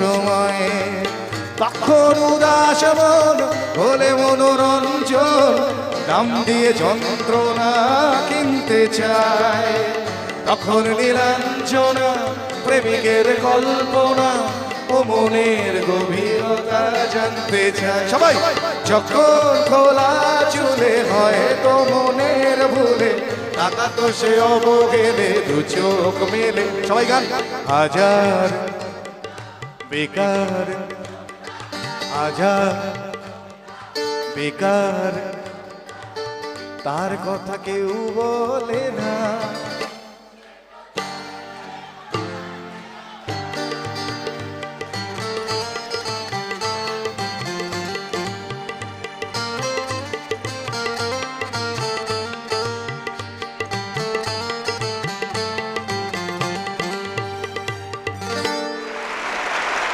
সময়ে। তখন উদাস মন হলে মনোরঞ্জন, দাম দিয়ে যন্ত্রণা কিনতে চায়। তখন নীলাঞ্জনা প্রেমিকের কল্পনা ও মনের গভীরতা জানতে চায়। সবাই যখন খোলা চুলে হয় তো মনের ভুলে, টাকা তো সে অবহেলে দু চোখ মেলে। সবাই গান। হাজার বেকার, হাজার বেকার, তার কথা কেউ বলে না।